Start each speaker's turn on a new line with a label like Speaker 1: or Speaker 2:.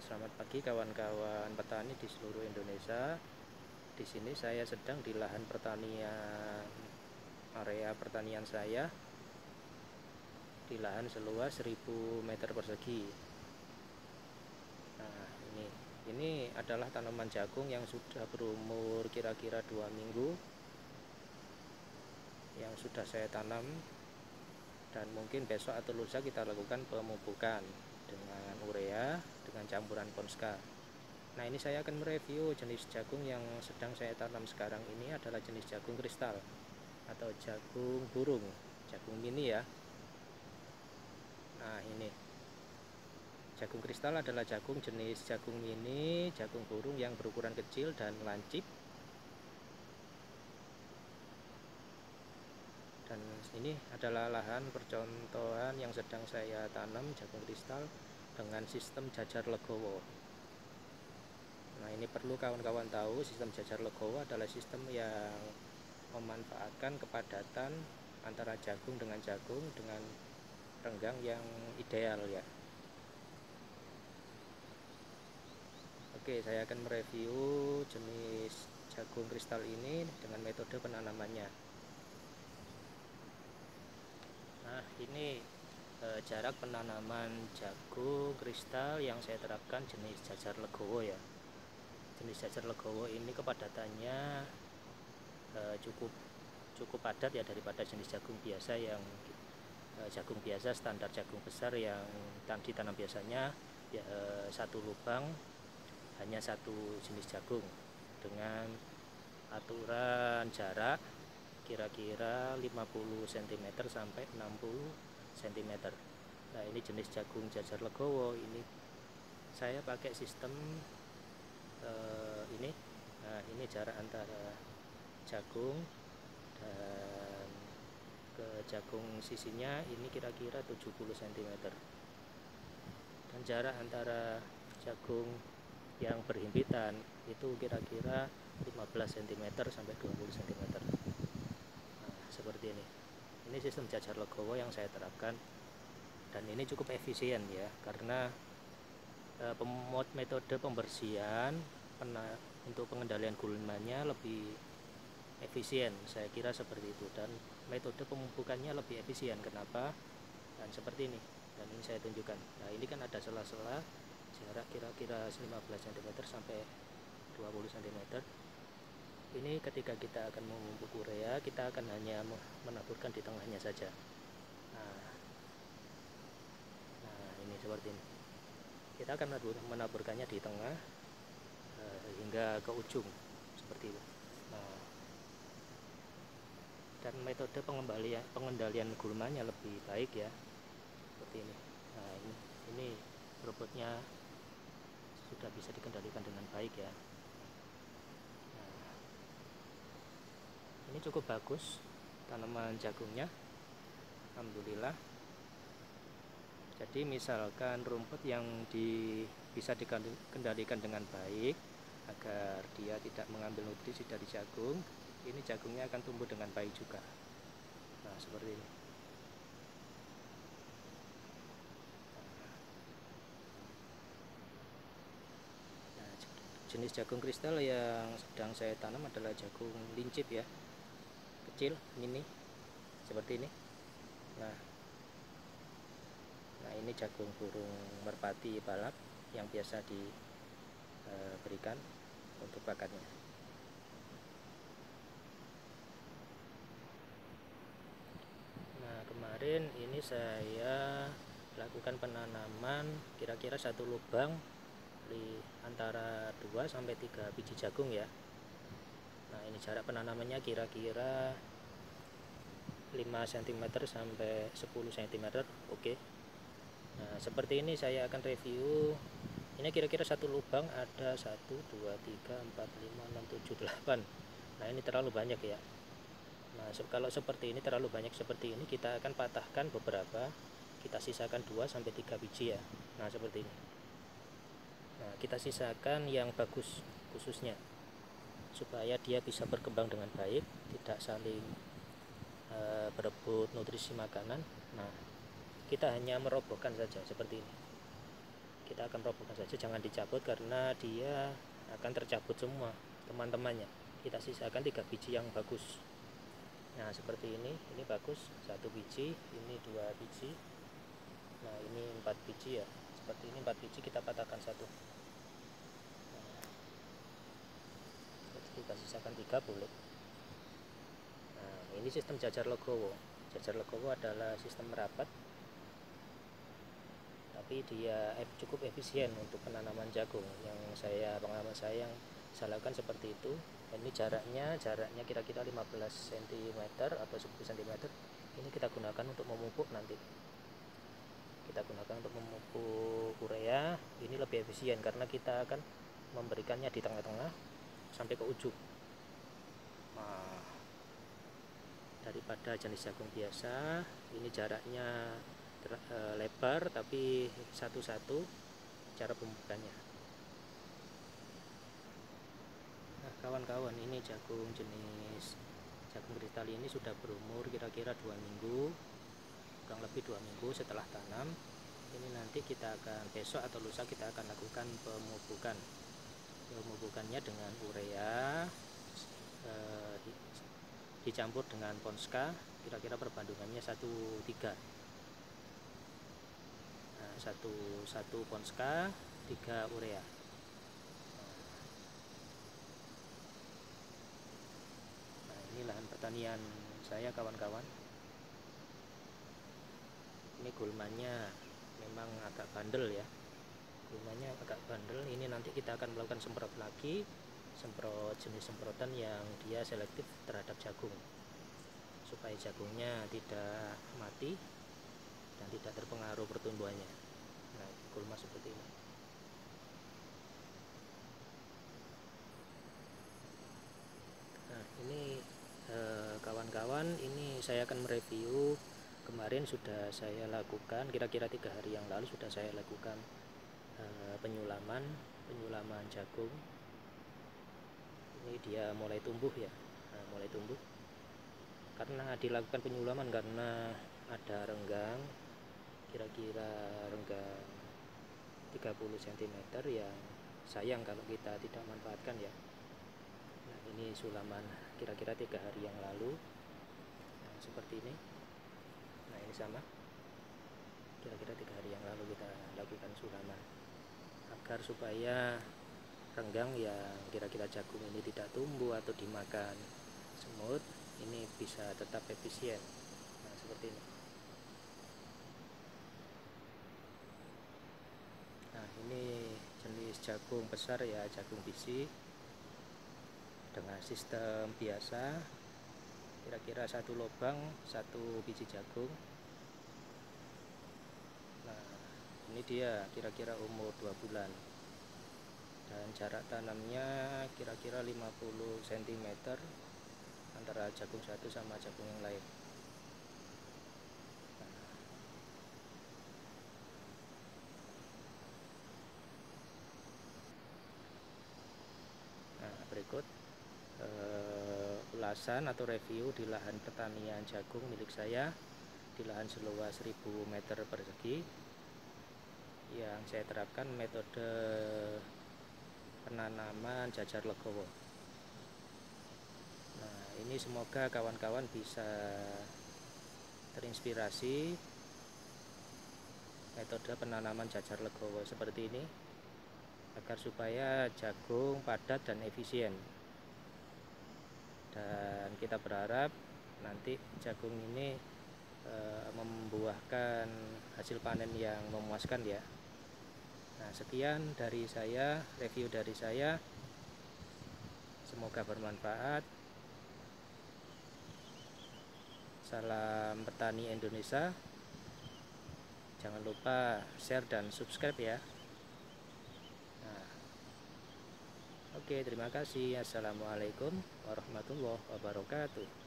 Speaker 1: Selamat pagi kawan-kawan petani di seluruh Indonesia. Di sini saya sedang di lahan pertanian, area pertanian saya di lahan seluas 1000 meter persegi. Nah, ini adalah tanaman jagung yang sudah berumur kira-kira 2 minggu yang sudah saya tanam, dan mungkin besok atau lusa kita lakukan pemupukan dengan urea dengan campuran Ponska. Nah, ini saya akan mereview jenis jagung yang sedang saya tanam sekarang. Ini adalah jenis jagung kristal atau jagung burung, jagung mini ya. Nah, ini jagung kristal adalah jagung jenis jagung mini, jagung burung yang berukuran kecil dan lancip. Dan ini adalah lahan percontohan yang sedang saya tanam jagung kristal dengan sistem jajar legowo. Nah, ini perlu kawan-kawan tahu, sistem jajar legowo adalah sistem yang memanfaatkan kepadatan antara jagung dengan renggang yang ideal ya. Oke, saya akan mereview jenis jagung kristal ini dengan metode penanamannya. Nah, ini jarak penanaman jagung kristal yang saya terapkan jenis jajar legowo ya. Jenis jajar legowo ini kepadatannya cukup padat ya daripada jenis jagung biasa yang jagung biasa standar jagung besar yang ditanam biasanya ya, satu lubang hanya satu jenis jagung dengan aturan jarak kira-kira 50 cm sampai 60 cm. Nah, ini jenis jagung jajar legowo. Ini saya pakai sistem ini. Nah, ini jarak antara jagung dan ke jagung sisinya ini kira-kira 70 cm, dan jarak antara jagung yang berhimpitan itu kira-kira 15 cm sampai 20 cm. Nah, seperti ini sistem jajar legowo yang saya terapkan, dan ini cukup efisien ya, karena metode pembersihan untuk pengendalian gulmanya lebih efisien, saya kira seperti itu, dan metode pemupukannya lebih efisien. Kenapa? Dan seperti ini, dan ini saya tunjukkan. Nah, ini kan ada sela-sela jarak kira-kira 15 cm sampai 20 cm. Ini ketika kita akan memupuk urea, kita akan hanya menaburkan di tengahnya saja. Nah, ini seperti ini. Kita akan menaburkannya di tengah hingga ke ujung seperti itu. Nah, dan metode pengendalian gulmanya lebih baik ya, seperti ini. Nah, ini robotnya sudah bisa dikendalikan dengan baik ya. Nah, ini cukup bagus tanaman jagungnya, alhamdulillah. Jadi misalkan rumput yang bisa dikendalikan dengan baik agar dia tidak mengambil nutrisi dari jagung, ini jagungnya akan tumbuh dengan baik juga. Nah, seperti ini. Nah, jenis jagung kristal yang sedang saya tanam adalah jagung lincip ya, kecil, mini, seperti ini. Nah, ini jagung burung merpati balap yang biasa diberikan untuk pakannya. Nah, kemarin ini saya lakukan penanaman kira-kira satu lubang di antara 2 sampai 3 biji jagung ya. Nah, ini jarak penanamannya kira-kira 5 cm sampai 10 cm. Oke. Nah, seperti ini saya akan review. Ini kira-kira satu lubang ada 1, 2, 3, 4, 5, 6, 7, 8. Nah, ini terlalu banyak ya. Nah, kalau seperti ini terlalu banyak seperti ini, kita akan patahkan beberapa, kita sisakan 2 sampai 3 biji ya. Nah, seperti ini. Nah, kita sisakan yang bagus khususnya supaya dia bisa berkembang dengan baik, tidak saling berebut nutrisi makanan. Nah, kita hanya merobohkan saja seperti ini. kita akan robohkan saja, jangan dicabut karena dia akan tercabut semua teman-temannya. Kita sisakan 3 biji yang bagus. Nah seperti ini bagus, 1 biji, ini 2 biji, nah ini 4 biji ya, seperti ini 4 biji kita patahkan 1. Nah, kita sisakan 3 boleh. Nah ini sistem jajar legowo. Jajar legowo adalah sistem merapat, tapi dia cukup efisien untuk penanaman jagung. Pengalaman saya yang saya lakukan seperti itu. Ini jaraknya kira-kira 15 cm atau 10 cm. Ini kita gunakan untuk memupuk nanti. Kita gunakan untuk memupuk urea. Ini lebih efisien karena kita akan memberikannya di tengah-tengah sampai ke ujung. Nah, daripada jenis jagung biasa, ini jaraknya lebar tapi satu-satu cara pemupukannya. Nah kawan-kawan, ini jagung jenis jagung kristal ini sudah berumur kira-kira 2 minggu, kurang lebih 2 minggu setelah tanam. Ini nanti kita akan besok atau lusa kita akan lakukan pemupukannya dengan urea dicampur dengan Ponska, kira-kira perbandingannya 1:3. Satu Ponska 3 urea. Nah ini lahan pertanian saya kawan-kawan. Ini gulmanya memang agak bandel ya, gulmanya agak bandel. Ini nanti kita akan melakukan semprot lagi, jenis semprotan yang dia selektif terhadap jagung, supaya jagungnya tidak mati dan tidak terpengaruh pertumbuhannya. Nah gulma seperti ini. Nah ini kawan-kawan, ini saya akan mereview. Kemarin sudah saya lakukan, kira-kira 3 hari yang lalu sudah saya lakukan penyulaman jagung. Ini dia mulai tumbuh ya, mulai tumbuh karena dilakukan penyulaman, karena ada renggang, kira-kira renggang 30 cm yang sayang kalau kita tidak manfaatkan ya. Nah ini sulaman kira-kira 3 hari yang lalu. Nah seperti ini. Nah ini sama, kira-kira 3 hari yang lalu kita lakukan sulaman agar supaya renggang yang kira-kira jagung ini tidak tumbuh atau dimakan semut, ini bisa tetap efisien. Nah seperti ini. Nah ini jenis jagung besar ya, jagung biji dengan sistem biasa, kira-kira 1 lubang 1 biji jagung. Nah ini dia kira-kira umur 2 bulan dan jarak tanamnya kira-kira 50 cm antara jagung satu sama jagung yang lain. Nah berikut ulasan atau review di lahan pertanian jagung milik saya di lahan seluas 1000 meter persegi yang saya terapkan metode penanaman jajar legowo. Nah ini semoga kawan-kawan bisa terinspirasi metode penanaman jajar legowo seperti ini agar supaya jagung padat dan efisien. Dan kita berharap nanti jagung ini membuahkan hasil panen yang memuaskan ya. Nah sekian dari saya, review dari saya, semoga bermanfaat. Salam petani Indonesia, jangan lupa share dan subscribe ya. Nah, oke, terima kasih. Assalamualaikum warahmatullahi wabarakatuh.